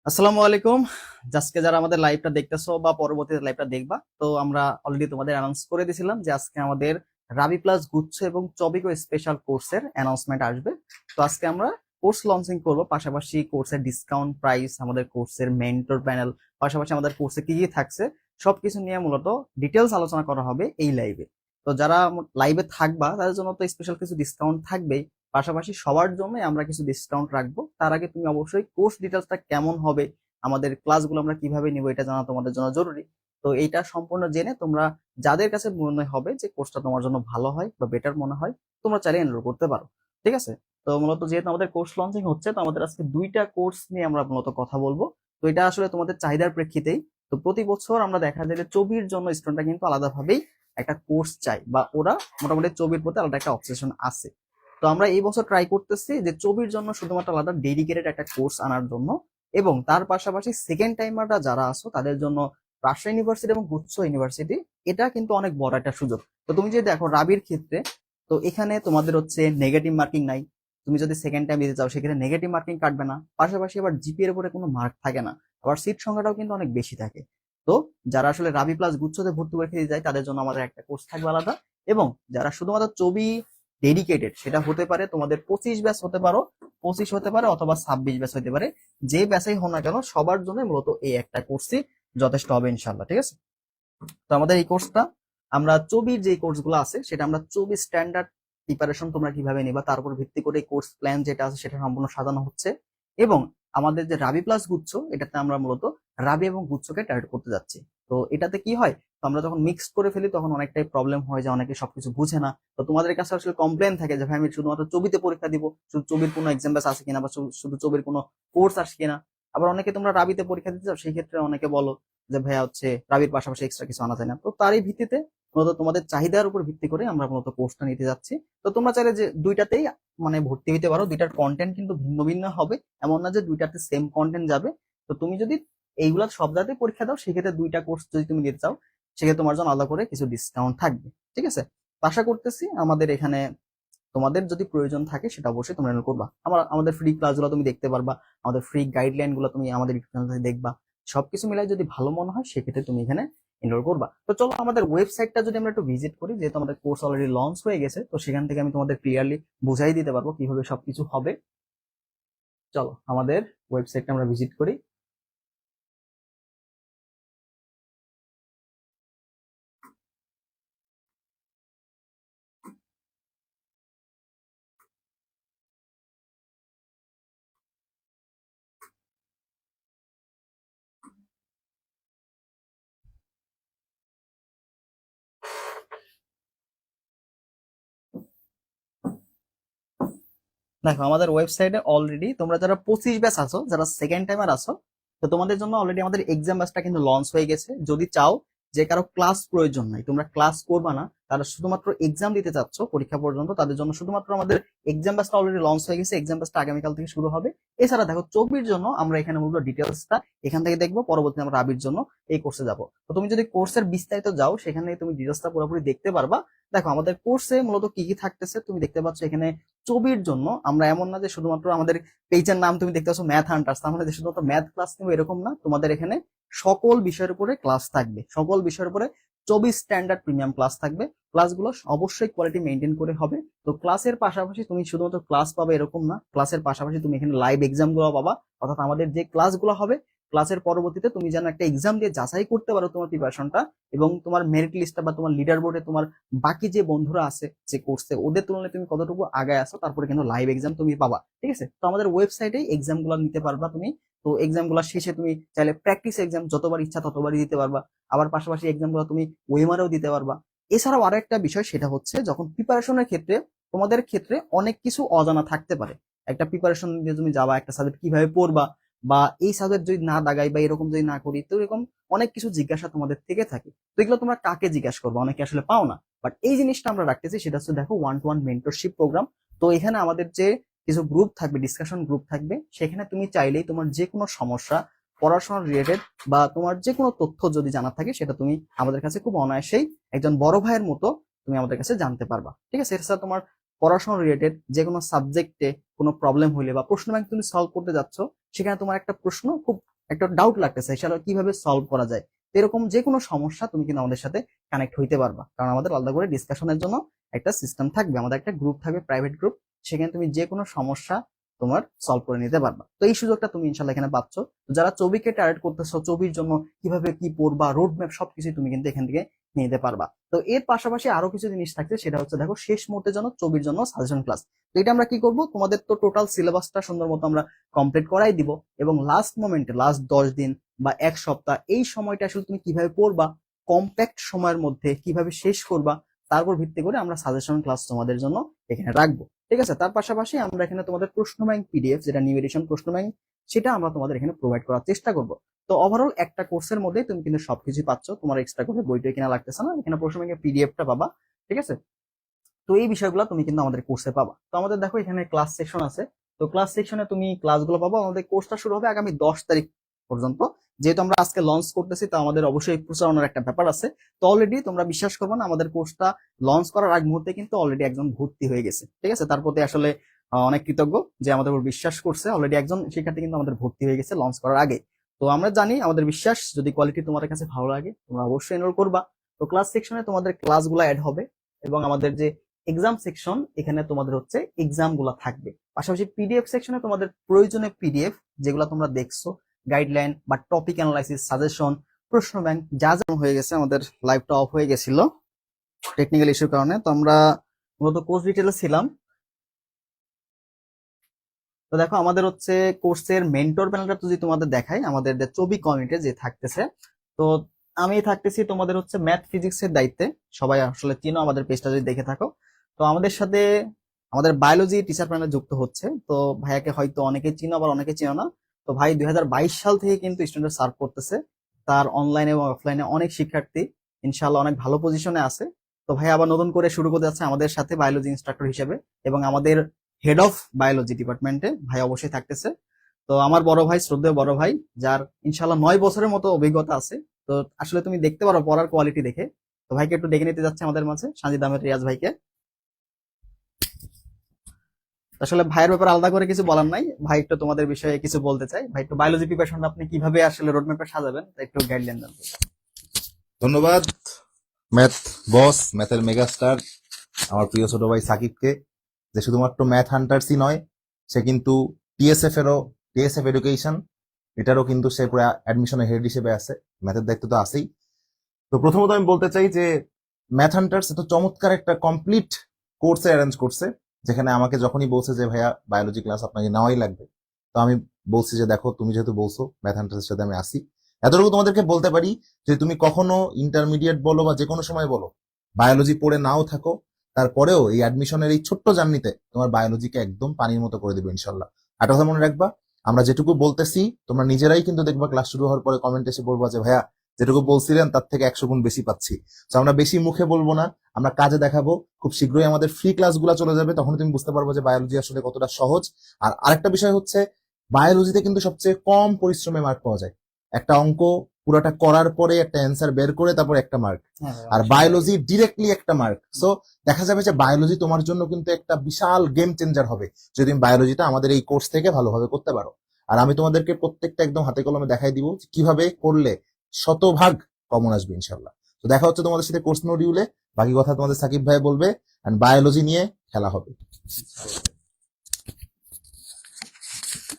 আসসালামু আলাইকুম। আজকে যারা আমাদের লাইভটা দেখতেছো বা পরবর্তীতে লাইভটা দেখবা, তো আমরা অলরেডি তোমাদের অ্যানাউন্স করে দিয়েছিলাম যে আজকে আমাদের রাবি প্লাস গুচ্ছ এবং চবিকো স্পেশাল কোর্সের অ্যানাউন্সমেন্ট আসবে। তো আজকে আমরা কোর্স লঞ্চিং করব, পাশাপাশি কোর্সের ডিসকাউন্ট প্রাইস, আমাদের কোর্সের মেন্টর প্যানেল, পাশাপাশি আমাদের কোর্সে কি কি থাকছে সবকিছু নিয়ে মূলত ডিটেলস আলোচনা করা হবে এই লাইভে। তো যারা লাইভে থাকবা তাদের জন্য তো স্পেশাল কিছু ডিসকাউন্ট থাকবেই, পাশাপাশি সবার জন্য আমরা কিছু ডিসকাউন্ট রাখবো। তার আগে তুমি অবশ্যই কোর্স ডিটেলসটা কেমন হবে, আমাদের ক্লাসগুলো আমরা কিভাবে নিব, এটা জানা তোমাদের জন্য জরুরি। তো এইটা সম্পূর্ণ জেনে তোমরা যাদের কাছে মনে হবে যে কোর্সটা তোমার জন্য ভালো হয় বা বেটার মনে হয়, তোমরা চাইলে এনরোল করতে পারো। ঠিক আছে? তো মূলত যেহেতু আমাদের কোর্স লঞ্চিং হচ্ছে, তো আমাদের আজকে দুইটা কোর্স নিয়ে আমরা মূলত কথা বলবো। তো এটা আসলে তোমাদের চাহিদার প্রেক্ষিতেই। তো প্রতি বছর আমরা দেখা যায় যে ছবির জন্য স্টুডেন্টরা কিন্তু আলাদাভাবেই একটা কোর্স চাই, বা ওরা মোটামুটি ছবির প্রতি আলাদা একটা অবসেশন আছে। তো আমরা এই বছর ট্রাই করতেছি যে ছবির জন্য শুধুমাত্র আলাদা ডেডিকেটেড একটা কোর্স আনার জন্য, এবং তার পাশাপাশি সেকেন্ড টাইমাররা যারা আছো তাদের জন্য রাজশাহী ইউনিভার্সিটি এবং গুচ্ছ ইউনিভার্সিটি, এটা কিন্তু অনেক বড় একটা সুযোগ। তো তুমি যদি দেখো রাবির ক্ষেত্রে, তো এখানে তোমাদের হচ্ছে নেগেটিভ মার্কিং নাই। তুমি যদি সেকেন্ড টাইম দিতে চাও সেক্ষেত্রে নেগেটিভ মার্কিং কাটবে না, পাশাপাশি আবার জিপি এর উপরে কোনো মার্ক থাকে না, আবার সিট সংখ্যাটাও কিন্তু অনেক বেশি থাকে। তো যারা আসলে রাবি প্লাস গুচ্ছতে ভর্তি পরীক্ষা দিতে যায় তাদের জন্য আমাদের একটা কোর্স থাকবে আলাদা, এবং যারা শুধুমাত্র ছবি ডেডিকেটেড, সেটা হতে পারে তোমাদের 25 ব্যাচ হতে পারো, 25 হতে পারে, অথবা 26 ব্যাচ হতে পারে, যে ব্যাচেই হোক না কেন সবার জন্য মূলত এই একটা কোর্সই যথেষ্ট হবে ইনশাল্লাহ। ঠিক আছে? তো আমাদের এই কোর্সটা, আমরা ছবির যে কোর্স গুলো আছে সেটা আমরা ছবি স্ট্যান্ডার্ড প্রিপারেশন তোমরা কিভাবে নিবা তার উপর ভিত্তি করে কোর্স প্ল্যান যেটা আছে সেটা সম্পূর্ণ সাজানো হচ্ছে। এবং আমাদের যে রাবি প্লাস গুচ্ছ, এটাতে আমরা মূলত রাবি এবং গুচ্ছকে টার্গেট করতে যাচ্ছি। তো এটাতে কি হয়, তো আমরা যখন মিক্স করে ফেলি তখন অনেকটাই প্রবলেম হয়, যে অনেকে সবকিছু বুঝে না। তো তোমাদের কাছে আসলে কমপ্লেন থাকে যে ভাই আমি শুধুমাত্র ছবিতে পরীক্ষা দিব, শুধু ছবির কোনো এক্সাম ব্যাচ আছে কিনা, বা শুধু ছবির কোনো কোর্স আছে কিনা। আবার অনেকে তোমরা রাবিতে পরীক্ষা দিতে চাও, সেই ক্ষেত্রে অনেকে বলো যে ভাইয়া হচ্ছে রাবির পাশাপাশি এক্সট্রা কিছু আনা যায় না। তো তারই ভিত্তিতে মূলত তোমাদের চাহিদার উপর ভিত্তি করে আমরা মূলত কোর্সটা নিতে যাচ্ছি। তো তোমরা চাইলে যে দুইটাতেই মানে ভর্তি হতে পারো, দুইটার কন্টেন্ট কিন্তু ভিন্ন ভিন্ন হবে, এমন না যে দুইটাতে সেম কন্টেন্ট যাবে। তো তুমি যদি এইগুলা সব জায়গাতে পরীক্ষা দাও সেক্ষেত্রে দুইটা কোর্স যদি তুমি দিতে চাও সেক্ষেত্রে তোমার জন্য আলাদা করে কিছু ডিসকাউন্ট থাকবে। ঠিক আছে? তো আশা করতেছি আমাদের এখানে তোমাদের যদি প্রয়োজন থাকে সেটা অবশ্যই তোমরা এনরোল করবা। আমাদের ফ্রি ক্লাসগুলো তুমি দেখতে পারবা, আমাদের ফ্রি গাইডলাইন গুলো তুমি আমাদের ইউটিউব চ্যানেল থেকে দেখবা। সবকিছু মিলাই যদি ভালো মনে হয় সেক্ষেত্রে তুমি এখানে এনরোল করবা। তো চলো আমাদের ওয়েবসাইটটা যদি আমরা একটু ভিজিট করি, যেহেতু আমাদের কোর্স অলরেডি লঞ্চ হয়ে গেছে, তো সেখান থেকে আমি তোমাদের ক্লিয়ারলি বুঝাই দিতে পারবো কিভাবে সবকিছু হবে। চলো আমাদের ওয়েবসাইটটা আমরা ভিজিট করি। দেখো আমাদের ওয়েবসাইটে অলরেডি তোমরা যারা 25 ব্যাচ আছো, যারা সেকেন্ড টাইমার আছো, তো তোমাদের জন্য অলরেডি আমাদের এক্সাম ব্যাচটা কিন্তু লঞ্চ হয়ে গেছে। যদি চাও যে কারো ক্লাস প্রয়োজন নাই, তোমরা ক্লাস করবা না, তারা শুধুমাত্র এক্সাম দিতে চাচ্ছ পরীক্ষা পর্যন্ত, তাদের জন্য শুধুমাত্র আমাদের এক্সাম ব্যাচটা অলরেডি লঞ্চ হয়ে গেছে। এক্সাম ব্যাচটা আগামীকাল থেকে শুরু হবে। এছাড়া দেখো চব্বির জন্য আমরা এখানে মূলত ডিটেলসটা এখান থেকে দেখবো, পরবর্তী আমরা রাবির জন্য এই কোর্সে যাবো। তো তুমি যদি কোর্সের বিস্তারিত যাও সেখানে তুমি ডিটেলসটা পুরোপুরি দেখতে পারবা। দেখো আমাদের কোর্সে মূলত কি কি থাকতেছে তুমি দেখতে পাচ্ছ এখানে। ছবির জন্য আমরা এমন না যে শুধুমাত্র আমাদের পেজের নাম তুমি দেখতে পাচ্ছ ম্যাথ হান্টার্স, তার মানে যে শুধুমাত্র ম্যাথ ক্লাস নেবো এরকম না। তোমাদের এখানে সকল বিষয়ের উপরে ক্লাস থাকবে, সকল বিষয়ের উপরে 24 স্ট্যান্ডার্ড প্রিমিয়াম ক্লাস থাকবে। ক্লাসগুলো অবশ্যই কোয়ালিটি মেনটেন করে হবে। তো ক্লাসের পাশাপাশি তুমি শুধুমাত্র ক্লাস পাবে এরকম না, ক্লাসের পাশাপাশি তুমি এখানে লাইভ এক্সাম গুলো পাবা। অর্থাৎ আমাদের যে ক্লাসগুলো হবে, ক্লাসের পরবর্তীতে তুমি যেন একটা এক্সাম দিয়ে যাচাই করতে পারো তোমার প্রিপারেশনটা, এবং তোমার মেরিট লিস্টটা বা তোমার লিডার বোর্ডে তোমার বাকি যে বন্ধুরা আছে যে কোর্সে, ওদের তুলনায় তুমি কতটুকু আগায় আসো, তারপরে কিন্তু লাইভ এক্সাম তুমি পাবা। ঠিক আছে? তো আমাদের ওয়েবসাইটে এক্সাম গুলো নিতে পারবা তুমি। তো এক্সাম গুলো শেষে তুমি চাইলে প্র্যাকটিস এক্সাম যতবার ইচ্ছা ততবারই দিতে পারবা। আবার পাশাপাশি এক্সাম গুলো তুমি ওয়েমারেও দিতে পারবা। এছাড়াও আরো একটা বিষয়, সেটা হচ্ছে যখন প্রিপারেশনের ক্ষেত্রে তোমাদের ক্ষেত্রে অনেক কিছু অজানা থাকতে পারে। একটা প্রিপারেশন দিয়ে তুমি যাবা, একটা সাবজেক্ট কিভাবে পড়বা, বা এই সাবজেক্ট যদি না দাগাই বা এরকম যদি না করি, তো এরকম অনেক কিছু জিজ্ঞাসা তোমাদের থেকে থাকে। তো এগুলো তোমরা কাকে জিজ্ঞাসা করবো, অনেকে আসলে পাও না। বাট এই জিনিসটা আমরা রাখতেছি, সেটা হচ্ছে দেখো 1-to-1 মেন্টরশিপ প্রোগ্রাম। তো এখানে আমাদের যে কিছু গ্রুপ থাকবে, ডিসকাশন গ্রুপ থাকবে, সেখানে তুমি চাইলেই তোমার যে কোনো সমস্যা, পড়াশোনা রিলেটেড বা তোমার যে কোনো তথ্য যদি জানা থাকে, সেটা তুমি আমাদের কাছে খুব অনায়াসেই একজন বড় ভাইয়ের মতো তুমি আমাদের কাছে জানতে পারবা। ঠিক আছে? এছাড়া তোমার পড়াশোনা রিলেটেড যে কোনো সাবজেক্টে কোনো প্রবলেম হইলে বা প্রশ্ন ব্যাংক তুমি সলভ করতে যাচ্ছ, সেখানে তোমার একটা প্রশ্ন খুব একটা ডাউট লাগতেছে সেটা কিভাবে সলভ করা যায়, এরকম যে কোনো সমস্যা তুমি কিন্তু আমাদের সাথে কানেক্ট হইতে পারবা, কারণ আমাদের আলাদা করে ডিসকাশনের জন্য একটা সিস্টেম থাকবে, আমাদের একটা গ্রুপ থাকবে, প্রাইভেট গ্রুপ, সেখানে তুমি যে কোনো সমস্যা তোমার সলভ করে নিতে পারবা। তো এই সুযোগটা তুমি ইনশাল্লাহ এখানে পাচ্ছ। যারা ছবিকে টার্গেট করতেছো, ছবির জন্য কিভাবে কি পড়বা, রোড ম্যাপ সবকিছু তুমি কিন্তু এখান থেকে নিতে পারবা। তো এর পাশাপাশি আরো কিছু জিনিস থাকছে, সেটা হচ্ছে দেখো শেষ মুহূর্তের জন্য ছবির জন্য সাজেশন ক্লাস। তো এটা আমরা কি করব, তোমাদের তো টোটাল সিলেবাসটা সুন্দর মতো আমরা কমপ্লিট করাই দিব, এবং লাস্ট মোমেন্টে লাস্ট 10 দিন বা এক সপ্তাহ এই সময়টা আসলে তুমি কিভাবে পড়বা, কম্প্যাক্ট সময়ের মধ্যে কিভাবে শেষ করবা, তারপর ভিত্তি করে আমরা সাজেশন ক্লাস তোমাদের জন্য এখানে রাখবো। ঠিক আছে, তার পাশাপাশি আমরা এখানে তোমাদের প্রশ্ন ব্যাংক পিডিএফ, যেটা নিউ এডিশন প্রশ্ন ব্যাংক, সেটা আমরা তোমাদের এখানে প্রোভাইড করার চেষ্টা করব। তো ওভারঅল একটা কোর্সের মধ্যে তুমি কিন্তু সবকিছু পাচ্ছ, তোমার এক্সট্রা করে বইটা কিনা লাগতেছে না, এখানে প্রশ্ন ব্যাংকের পিডিএফটা পাবা। ঠিক আছে, তো এই বিষয়গুলো তুমি কিন্তু আমাদের কোর্সে পাবা। তো আমাদের দেখো এখানে ক্লাস সেকশন আছে, তো ক্লাস সেকশনে তুমি ক্লাসগুলো পাবা। আমাদের কোর্সটা শুরু হবে আগামী 10 তারিখ পর্যন্ত। যেহেতু আমরা আজকে লঞ্চ করতেছি, তো আমাদের অবশ্যই প্রচারণার একটা ব্যাপার আছে। তো অলরেডি তোমরা বিশ্বাস করবে না, আমাদের কোর্সটা লঞ্চ করার আগ মুহূর্তে কিন্তু অলরেডি একজন ভর্তি হয়ে গেছে। ঠিক আছে, তার প্রতি আসলে অনেক কৃতজ্ঞ যে আমাদের উপর বিশ্বাস করছে। অলরেডি একজন শিক্ষার্থী কিন্তু আমাদের ভর্তি হয়ে গেছে লঞ্চ করার আগে। তো আমরা জানি আমাদের বিশ্বাস, যদি কোয়ালিটি তোমাদের কাছে ভালো লাগে তোমরা অবশ্যই এনরোল করবা। তো ক্লাস সেকশনে তোমাদের ক্লাসগুলো অ্যাড হবে, এবং আমাদের যে এক্সাম সেকশন, এখানে তোমাদের হচ্ছে এক্সাম গুলা থাকবে। পাশাপাশি পিডিএফ সেকশনে তোমাদের প্রয়োজনীয় পিডিএফ যেগুলো তোমরা দেখছো, গাইডলাইন বা টপিক অ্যানালাইসিস, সাজেশন, প্রশ্ন ব্যাংক যা যা হয়ে গেছে। আমাদের লাইভটা অফ হয়ে গেছিল টেকনিক্যাল ইস্যুর কারণে, তো আমরা মূলত কোর্স ডিটেইলে ছিলাম। তো দেখো আমাদের হচ্ছে কোর্সের মেন্টর প্যানেলটা যদি তোমাদের দেখাই, আমাদের ছবি কমিউনিটি যে থাকতেছে, তো আমি থাকতেছি তোমাদের হচ্ছে ম্যাথ ফিজিক্স এর দায়িত্বে। সবাই আসলে চিনো আমাদের পেজটা যদি দেখে থাকো। তো আমাদের সাথে আমাদের বায়োলজি টিচার প্যানেল যুক্ত হচ্ছে। তো ভাইয়াকে হয়তো অনেকে চিনো, আবার অনেকে চিনো না। তো ভাই 2022 সাল থেকে কিন্তু স্টুডেন্ট সার্ভ করতেছে, তার অনলাইনে এবং অফলাইনে অনেক শিক্ষার্থী ইনশাআল্লাহ অনেক ভালো পজিশনে আছে। তো ভাই আবার নতুন করে শুরু করতে যাচ্ছে আমাদের সাথে বায়োলজি ইনস্ট্রাক্টর হিসেবে, এবং আমাদের হেড অফ বায়োলজি ডিপার্টমেন্টে ভাই অবশ্যই থাকতেছে। তো আমার বড় ভাই, শ্রদ্ধেয় বড় ভাই, যার ইনশাল্লাহ 9 বছরের মতো অভিজ্ঞতা আছে। তো আসলে তুমি দেখতে পারো পড়ার কোয়ালিটি দেখে। তো ভাইকে একটু ডেকে নিতে যাচ্ছে আমাদের মাঝে, সানজিদ আহমেদ রিয়াজ ভাইকে। আসলে ভাইয়ের ব্যাপারে আলাদা করে কিছু বলার নাই, ভাই একটু তোমাদের বিষয়ে কিছু বলতে চাই। ভাই একটু বায়োলজি প্রিপারেশন আপনি কিভাবে আসলে রোডম্যাপে সাজাবেন, একটু গাইডলাইন দেন। ধন্যবাদ ম্যাথ বস, ম্যাথের মেগাস্টার আমার প্রিয় ছোট ভাই সাকিবকে, যে শুধুমাত্র ম্যাথ হান্টার্সই নয়, সে কিন্তু টিএসএফ এডুকেশন এটারও কিন্তু সে পুরো অ্যাডমিশনের হেড হিসেবে আছে, ম্যাথের দায়িত্ব তো আছেই। তো প্রথমত আমি বলতে চাই যে ম্যাথ হান্টার্স এত চমৎকার একটা কমপ্লিট কোর্সে অ্যারেঞ্জ করছে, যেখানে আমাকে যখনই বলছে যে ভাইয়া বায়োলজি ক্লাস আপনাকে নেওয়াই লাগবে, তো আমি বলছি যে দেখো তুমি যেহেতু বলছো ম্যাথ হান্টার্সের সাথে আমি আসি। এতটুকু তোমাদেরকে বলতে পারি যে তুমি কখনো ইন্টারমিডিয়েট বলো বা যে কোনো সময় বলো, বায়োলজি পড়ে নাও থাকো, তারপরেও এই অ্যাডমিশনের এই ছোট্ট জার্নিতে তোমার বায়োলজিকে একদম পানির মতো করে দেবে ইনশাল্লাহ। আর কথা মনে রাখবা, আমরা যেটুকু বলতেছি তোমরা নিজেরাই কিন্তু দেখবা ক্লাস শুরু হওয়ার পরে কমেন্ট এসে বলবা যে ভাইয়া যেটুকু বলছিলেন তার থেকে 100 গুণ বেশি পাচ্ছি। তো আমরা বেশি মুখে বলবো না, আমরা কাজে দেখাবো। খুব শীঘ্রই আমাদের ফ্রি ক্লাসগুলো চলে যাবে, তখন তুমি বুঝতে পারবো যে বায়োলজি আসলে কতটা সহজ। আর আরেকটা বিষয় হচ্ছে, বায়োলজিতে কিন্তু সবচেয়ে কম পরিশ্রমে মার্ক পাওয়া যায়। একটা অঙ্ক পুরোটা করার পরে একটা অ্যান্সার বের করে তারপর একটা মার্ক, আর বায়োলজি ডিরেক্টলি একটা মার্ক। সো দেখা যাবে যে বায়োলজি তোমার জন্য কিন্তু একটা বিশাল গেম চেঞ্জার হবে যদি তুমি বায়োলজিটা আমাদের এই কোর্স থেকে ভালোভাবে করতে পারো। আর আমি তোমাদেরকে প্রত্যেকটা একদম হাতে কলমে দেখাই দিব কিভাবে করলে শতভাগ কমন আসবে ইনশাল্লাহ। তো দেখা হচ্ছে তোমাদের সাথে কোর্স মডিউলে, বাকি কথা তোমাদের সাকিব ভাই বলবে, এন্ড বায়োলজি নিয়ে খেলা হবে।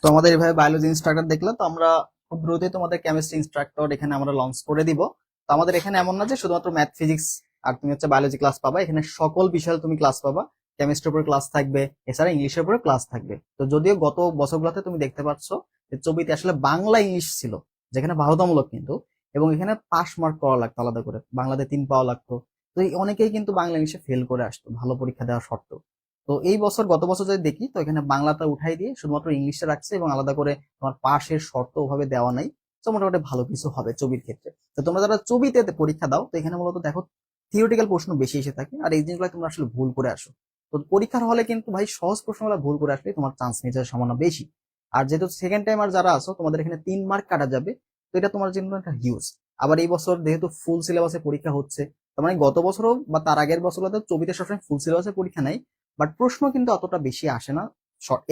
তো আমাদের এভাবে বায়োলজি ইনস্ট্রাক্টর দেখলে, তো আমরা খুব দ্রুতই তোমাদের কেমিস্ট্রি ইনস্ট্রাক্টর এখানে আমরা লঞ্চ করে দিব। তো আমাদের এখানে এমন না যে শুধুমাত্র ম্যাথ ফিজিক্স আর তুমি হচ্ছে বায়োলজি ক্লাস পাবা, এখানে সকল বিষয়ে তুমি ক্লাস পাবা। কেমিস্ট্রির উপর ক্লাস থাকবে, এছাড়া ইংলিশের উপরে ক্লাস থাকবে। তো যদিও গত বছরগুলোতে তুমি দেখতে পাচ্ছ যে ছবিতে আসলে বাংলা ইংলিশ ছিল, যেখানে বাধ্যতামূলক কিন্তু, এবং এখানে পাস মার্ক করা লাগতো আলাদা করে, বাংলাতে 3 পাওয়া লাগতো। তো অনেকেই কিন্তু বাংলা ইংলিশে ফেল করে আসতো ভালো পরীক্ষা দেওয়া সত্ত্বেও। তো এই বছর গত বছর যদি দেখি, তো এখানে বাংলাটা উঠাই দিয়ে শুধুমাত্র ইংলিশে রাখছে, এবং আলাদা করে তোমার পাশের শর্ত ওভাবে দেওয়া নাই। তো মোটামুটি ভালো কিছু হবে ছবির ক্ষেত্রে। তো তোমরা যারা ছবিতে পরীক্ষা দাও, তো এখানে মূলত দেখো থিওরিটিক্যাল প্রশ্ন বেশি এসে থাকে, আর এই জিনিসগুলো তোমরা আসলে ভুল করে আসো। তো পরীক্ষার হলে কিন্তু ভাই সহজ প্রশ্নগুলো ভুল করে আসলে তোমার চান্স নিয়ে যাওয়ার সম্ভাবনা বেশি। আর যেহেতু সেকেন্ড টাইম আর যারা আছো, তোমাদের এখানে 3 মার্ক কাটা যাবে। তো এটা তোমার জন্য একটা হিউজ। আবার এই বছর যেহেতু ফুল সিলেবাসে পরীক্ষা হচ্ছে, তার মানে গত বছরও বা তার আগের বছরগুলোতে ছবিতে সবসময় ফুল সিলেবাসে পরীক্ষা নেই, বাট প্রশ্ন কিন্তু অতটা বেশি আসে না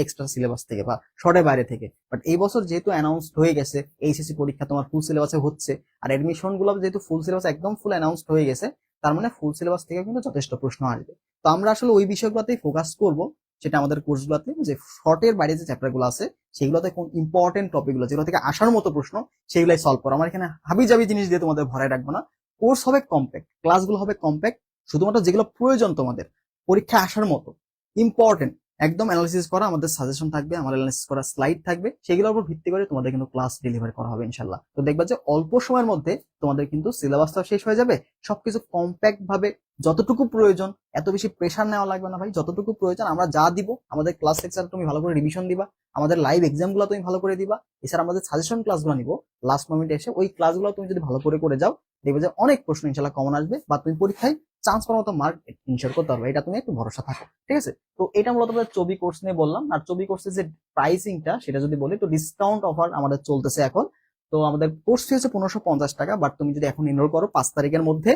এক্সট্রা সিলেবাস থেকে বা শর্টের বাইরে থেকে। বাট এই বছর যেহেতু অ্যানাউন্সড হয়ে গেছে, এইচএসসি পরীক্ষা তোমার ফুল সিলেবাসে হচ্ছে, আর এডমিশন গুলো যেহেতু ফুল সিলেবাস একদম ফুল অ্যানাউন্সড হয়ে গেছে, তার মানে ফুল সিলেবাস থেকে কিন্তু যথেষ্ট প্রশ্ন আসবে। তো আমরা আসলে ওই বিষয়গুলোতেই ফোকাস করব, সেটা আমাদের কোর্সগুলোতে, যে শর্টের বাইরে যে চ্যাপ্টার গুলো আছে সেগুলোতে কোন ইম্পর্টেন্ট টপিক গুলো যেগুলো থেকে আসার মতো প্রশ্ন সেগুলাই সলভ করো। আমার এখানে হাবি জাবি জিনিস দিয়ে তোমাদের ভরায় রাখবো না। কোর্স হবে কম্প্যাক্ট, ক্লাসগুলো হবে কম্প্যাক্ট, শুধুমাত্র যেগুলো প্রয়োজন তোমাদের পরীক্ষা আসার মতো ইম্পর্টেন্ট একদম অ্যানালিসিস করা আমাদের সাজেশন থাকবে, আমাদের অ্যানালিসিস করা স্লাইড থাকবে, সেগুলোর উপর ভিত্তি করে তোমাদের কিন্তু ক্লাস ডেলিভারি করা হবে ইনশাল্লাহ। তো দেখবা যে অল্প সময়ের মধ্যে তোমাদের কিন্তু সিলেবাসটা শেষ হয়ে যাবে, সবকিছু কম্প্যাক্ট ভাবে যতটুকু প্রয়োজন, এত বেশি প্রেশার নেওয়া লাগবে না ভাই, যতটুকু প্রয়োজন আমরা যা দিব, আমাদের ক্লাস লেকচার তুমি ভালো করে রিভিশন দিবা, আমাদের লাইভ এক্সাম গুলো তুমি ভালো করে দিবা, এছাড়া আমাদের সাজেশন ক্লাসগুলো নিবো লাস্ট মোমেন্টে এসে, ওই ক্লাসগুলো তুমি যদি ভালো করে যাও দেখবে যে অনেক প্রশ্ন ইনশাল্লাহ কমন আসবে, বা তুমি পরীক্ষায় চান্স পাওয়ার মতো মার্ক ইনশিওর করতে পারবে, এটা তুমি একটু ভরসা থাকো। ঠিক আছে, তো এটা মূলত আমাদের চবি কোর্স নিয়ে বললাম। আর চবি কোর্সের যে প্রাইসিংটা সেটা যদি বলি, তো ডিসকাউন্ট অফার আমাদের চলতেছে এখন। তো আমাদের কোর্স ফি হচ্ছে 1550 টাকা, বাট তুমি যদি এখন এনরোল করো 5 তারিখের মধ্যে,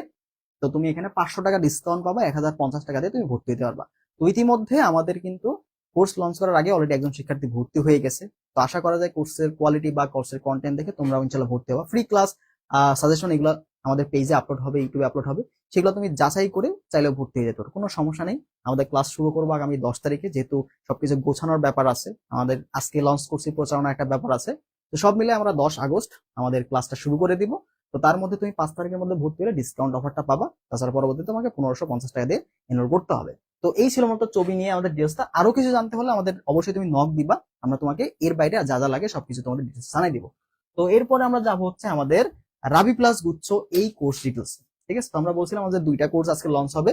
তো তুমি এখানে 500 টাকা ডিসকাউন্ট পাবা, 1050 টাকা দিয়ে তুমি ভর্তি হতে পারবা। তো ইতিমধ্যে আমাদের কিন্তু কোর্স লঞ্চ করার আগে অলরেডি একজন শিক্ষার্থী ভর্তি হয়ে গেছে। তো আশা করা যায় কোর্সের কোয়ালিটি বা কোর্সের কন্টেন্ট দেখে তোমরাও ইনশাল্লাহ ভর্তি হবা। ফ্রি ক্লাস, সাজেশন এগুলো আমাদের পেজে আপলোড হবে, ইউটিউবে আপলোড হবে, সেগুলো তুমি যাচাই করে চাইলেও ভর্তি হয়ে যেতে পারো, কোনো সমস্যা নেই। আমাদের ক্লাস শুরু করবো আগামী 10 তারিখে, যেহেতু সবকিছু গোছানোর ব্যাপার আছে, আমাদের আজকে লঞ্চ করছি, প্রচারণার একটা ব্যাপার আছে, তো সব মিলে আমরা 10 আগস্ট আমাদের ক্লাসটা শুরু করে দিব। তো তার মধ্যে তুমি 5 তারিখের মধ্যে ভর্তি হলে ডিসকাউন্ট অফারটা পাবা, তাছাড়া পরবর্তীতে তোমাকে 1550 টাকা দিয়ে এনরোল করতে হবে। তো এই ছিল মূলত চবি নিয়ে আমাদের ডিটেলসটা। আরো কিছু জানতে হলে আমাদের অবশ্যই তুমি নক দিবা, আমরা তোমাকে এর বাইরে যা যা লাগে সবকিছু তোমাদের ডিটেলস জানাই দিব। তো এরপরে আমরা যাবো হচ্ছে আমাদের রাবি প্লাস গুচ্ছ এই কোর্স ডিটেলস। ঠিক আছে, তো আমরা বলছিলাম আমাদের 2টা কোর্স আজকে লঞ্চ হবে।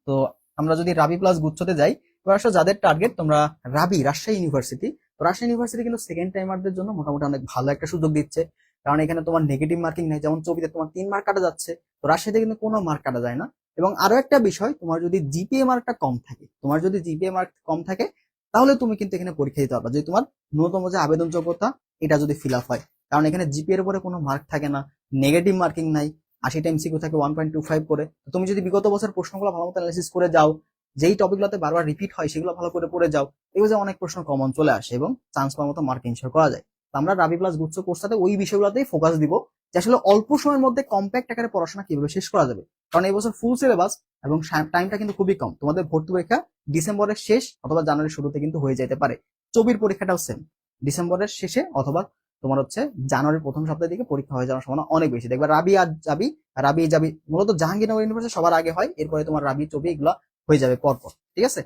তো আমরা যদি রাবি প্লাস গুচ্ছতে যাই, এবার আসলে যাদের টার্গেট তোমরা রাজশাহী ইউনিভার্সিটি, তো রাজশাহী ইউনিভার্সিটি কিন্তু সেকেন্ড টাইমারদের জন্য মোটামুটি অনেক ভালো একটা সুযোগ দিচ্ছে, কারণ এখানে তোমার নেগেটিভ মার্কিং নেই, যেমন চবিতে তোমার 3 মার্ক কাটা যাচ্ছে, তো রাজশাহীতে কিন্তু কোনো মার্ক কাটা যায় না। এবং আরো একটা বিষয়, তোমার যদি জিপিএ মার্কটা কম থাকে, তাহলে তুমি কিন্তু এখানে পরীক্ষা দিতে পারবা, যদি তোমার ন্যূনতম যে আবেদন যোগ্যতা এটা যদি ফিল আপ হয়, কারণ এখানে জিপিএর উপরে কোনো মার্ক থাকে না, নেগেটিভ মার্কিং নাই, 80টা এমসিকিউ থাকে 1.25 করে। তো তুমি যদি বিগত বছর প্রশ্নগুলো ভালো মতো অ্যানালিসিস করে যাও, যেই টপিকগুলোতে বারবার রিপিট হয় সেগুলো ভালো করে পড়ে যাও, এগুলো যে অনেক প্রশ্ন কমন চলে আসে এবং চান্স পাওয়ার মতো মার্ক ইনশিওর করা যায়। তো আমরা রাবি প্লাস গুচ্ছ কোর্সটাতে ওই বিষয়গুলোতেই ফোকাস দিব, যে আসলে অল্প সময়ের মধ্যে কম্প্যাক্ট আকারে পড়াশোনা কিভাবে শেষ করা যাবে। কারণ এই বছর ফুল সিলেবাস এবং টাইমটা কিন্তু খুবই কম, তোমাদের ভর্তি পরীক্ষা ডিসেম্বরের শেষ অথবা জানুয়ারির শুরুতে কিন্তু হয়ে যেতে পারে। চবির পরীক্ষাটাও সেম, ডিসেম্বরের শেষে অথবা তোমার হচ্ছে জানুয়ারির প্রথম সপ্তাহের দিকে পরীক্ষা হয়ে যাওয়ার সম্ভাবনা অনেক বেশি। দেখবে রাবি যাবি মূলত জাহাঙ্গীরনগর ইউনিভার্সিটি সবার আগে হয়, এরপরে তোমার রাবি চবি এগুলো হয়ে যাবে পরপর। ঠিক আছে,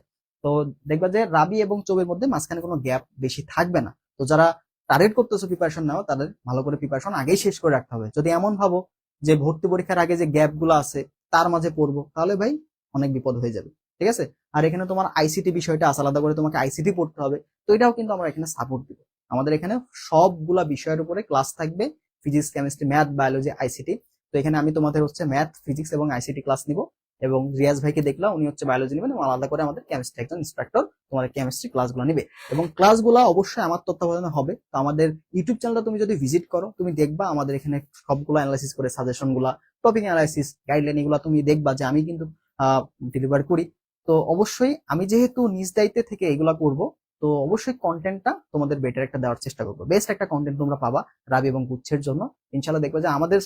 তো দেখবা যে রাবি এবং চবির মধ্যে মাঝখানে কোনো গ্যাপ বেশি থাকবে না। তো যারা টার্গেট করতেছো প্রিপারেশন নাও, তাদের ভালো করে প্রিপারেশন আগেই শেষ করে রাখতে হবে। যদি এমন ভাবো যে ভর্তি পরীক্ষার আগে যে গ্যাপ গুলো আছে তার মাঝে পড়বো, তাহলে ভাই অনেক বিপদ হয়ে যাবে। ঠিক আছে, আর এখানে তোমার আইসিটি বিষয়টা আছে, আলাদা করে তোমাকে আইসিটি পড়তে হবে, তো এটাও কিন্তু আমরা এখানে সাপোর্ট দিব। আমাদের এখানে সবগুলা বিষয়ের উপরে ক্লাস থাকবে, physics, chemistry, math, biology, ICT. তো এখানে আমি তোমাদের হচ্ছে ম্যাথ, ফিজিক্স এবং আইসিটি ক্লাস নিব, এবং রিয়াজ ভাইকে দেখলাম উনি হচ্ছে বায়োলজি নেবেন, এবং আলাদা করে আমাদের কেমিস্ট্রি একজন ইন্সট্রাক্টর তোমাদের কেমিস্ট্রি ক্লাসগুলো নিবে, এবং ক্লাসগুলো অবশ্যই আমার তত্ত্বাবধানে হবে। তো আমাদের ইউটিউব চ্যানেলটা তুমি যদি ভিজিট করো, তুমি দেখবা আমাদের এখানে সবগুলো অ্যানালাইসিস করে সাজেশন গুলা, টপিক অ্যানালাইসিস, গাইডলাইন, এগুলো তুমি দেখবা যে আমি কিন্তু ডেলিভার করি। তো অবশ্যই আমি যেহেতু নিজ দায়িত্বে থেকে এগুলা করব, তো অবশ্যই কন্টেন্টটা তোমাদের বেটার একটা দেওয়ার চেষ্টা করবো, বেস্ট একটা কন্টেন্ট তোমরা পাবা রাবি এবং গুচ্ছের জন্য। ইনশাল্লাহ দেখবে যে আমাদের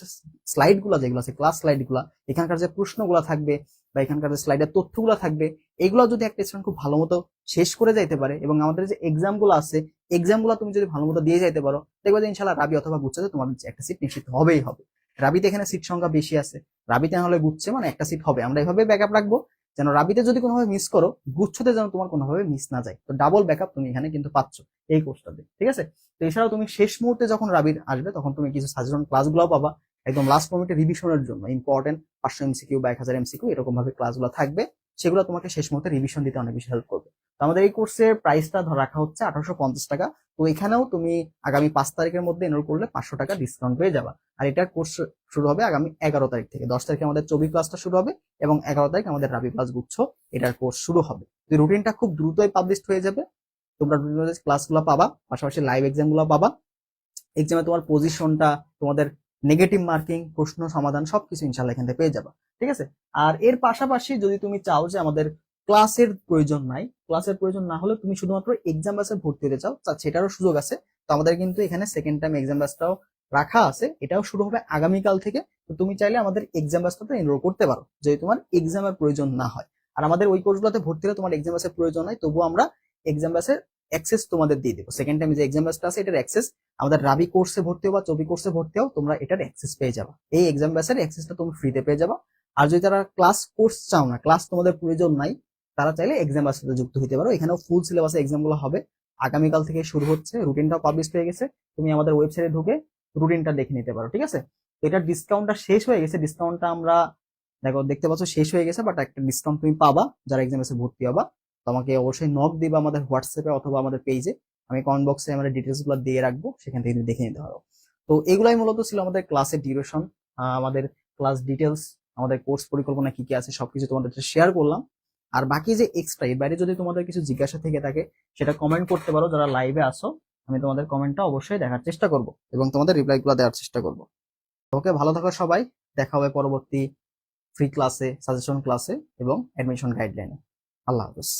স্লাইড গুলা যেগুলো আছে, ক্লাস স্লাইড গুলা, এখানকার যে প্রশ্নগুলো থাকবে বা এখানকার যে স্লাইডের তথ্যগুলো থাকবে, এগুলো যদি একটা স্টুডেন্ট খুব ভালো মতো শেষ করে যাইতে পারে, এবং আমাদের যে এক্সাম গুলো আছে, এক্সাম গুলো তুমি যদি ভালো মতো দিয়ে যাইতে পারো, দেখবে যে ইনশাল্লাহ রাবি অথবা গুচ্ছতে তোমাদের একটা সিট নিশ্চিত হবেই হবে। রাবিতে এখানে সিট সংখ্যা বেশি আছে, রাবিতে না হলে গুচ্ছে মানে একটা সিট হবে, আমরা এভাবে ব্যাকআপ রাখবো যেন রাবিতে যদি কোনোভাবে মিস করো, গুচ্ছতে যেন তোমার কোনোভাবে মিস না যায়। তো ডাবল ব্যাকআপ তুমি এখানে কিন্তু পাচ্ছ এই কোর্সটাতে। ঠিক আছে, তো এছাড়াও তুমি শেষ মুহূর্তে যখন রাবির আসবে, তখন তুমি কিছু সাজেশন ক্লাসগুলো পাবা, একদম লাস্ট মোমেন্টে রিভিশনের জন্য ইম্পর্টেন্ট 500 এমসিকিউ বা 1000 এমসিকিউ এরকম ভাবে ক্লাসগুলো থাকবে, সেগুলো তোমাকে শেষ মুহূর্তে রিভিশন দিতে অনেক বেশি হেল্প করবে। তো আমাদের এই কোর্সের প্রাইসটা ধর রাখা হচ্ছে 1850 টাকা। তো এখানেও তুমি আগামী 5 তারিখের মধ্যে এনরোল করলে 500 টাকা ডিসকাউন্ট পেয়ে যাবা। আর এটার কোর্স শুরু হবে আগামী 11 তারিখ থেকে। 10 তারিখে আমাদের চবি ক্লাসটা শুরু হবে, এবং 11 তারিখ আমাদের রাবি প্লাস গুচ্ছ এটার কোর্স শুরু হবে। তো রুটিনটা খুব দ্রুতই পাবলিশ হয়ে যাবে, তোমরা ক্লাসগুলো পাবা, পাশাপাশি লাইভ এক্সাম গুলো পাবা। এক্সামে তোমার পজিশনটা, তোমাদের নেগেটিভ মার্কিং, প্রশ্ন সমাধান সবকিছু ইনশাল্লাহ এখান থেকে পেয়ে যাবা। ঠিক আছে, আর এর পাশাপাশি যদি তুমি চাও যে আমাদের ক্লাসের প্রয়োজন নাই, ক্লাসের প্রয়োজন না হলে তুমি শুধুমাত্র এক্সাম ব্যাচে ভর্তি হতে চাও, সেটারও সুযোগ আছে। তো আমাদের কিন্তু এখানে সেকেন্ড টাইম এক্সাম ব্যাচটাও রাখা আছে, এটাও শুরু হবে আগামীকাল থেকে। তো তুমি চাইলে আমাদের এক্সাম ব্যাচটাতে এনরোল করতে পারো, যদি তোমার এক্সামের প্রয়োজন না হয়। আর আমাদের ওই কোর্সগুলোতে ভর্তি হলে তোমার এক্সাম ব্যাচের প্রয়োজন নাই, তবুও আমরা এক্সাম ব্যাচের অ্যাক্সেস তোমাদের দিয়ে দেবো। সেকেন্ড টাইম যে এক্সাম ব্যাচটা আছে এটার অ্যাক্সেস, আমাদের রাবি কোর্সে ভর্তি হও বা চবি কোর্সে ভর্তি হও, তোমরা এটার অ্যাক্সেস পেয়ে যাবা। এই এক্সাম ব্যাচের অ্যাক্সেসটা তুমি ফ্রিতে পেয়ে যাবা। আর যদি তারা ক্লাস কোর্স চাও না, ক্লাস তোমাদের প্রয়োজন নাই, তারা চাইলে এক্সাম ব্যাচের সাথে যুক্ত হতে পারো। এখানেও ফুল সিলেবাসে এক্সাম গুলো হবে, আগামীকাল থেকে শুরু হচ্ছে, রুটিনটাও পাবলিশ হয়ে গেছে। তুমি আমাদের ওয়েবসাইটে ঢুকে রুটিনটা দেখে নিতে পারো, ঠিক আছে? তো এটার ডিসকাউন্টটা শেষ হয়ে গেছে, ডিসকাউন্টটা আমরা দেখো দেখতে পাচ্ছ শেষ হয়ে গেছে, বাট একটা ডিসকাউন্ট তুমি পাবা যারা এক্সাম ব্যাচে ভর্তি হবা। তোমাকে অবশ্যই নক দিবা আমাদের হোয়াটসঅ্যাপে অথবা আমাদের পেজে, আমি কমেন্ট বক্সে আমাদের ডিটেলস গুলো দিয়ে রাখবো, সেখান থেকে তুমি দেখে নিতে পারো। তো এগুলাই মূলত ছিল আমাদের ক্লাসের ডিউরেশন, আমাদের ক্লাস ডিটেলস, আমাদের কোর্স পরিকল্পনা কি কি আছে সবকিছু তোমাদের শেয়ার করলাম। আর বাকি যে এক্সট্রা এর বাইরে যদি তোমাদের কিছু জিজ্ঞাসা থেকে থাকে, সেটা কমেন্ট করতে পারো যারা লাইভে আসো, আমি তোমাদের কমেন্টটা অবশ্যই দেখার চেষ্টা করব এবং তোমাদের রিপ্লাই গুলো দেওয়ার চেষ্টা করব। ওকে, ভালো থাকো সবাই, দেখা হবে পরবর্তী ফ্রি ক্লাসে, সাজেশন ক্লাসে এবং অ্যাডমিশন গাইডলাইনে। আল্লাহ হাফেজ।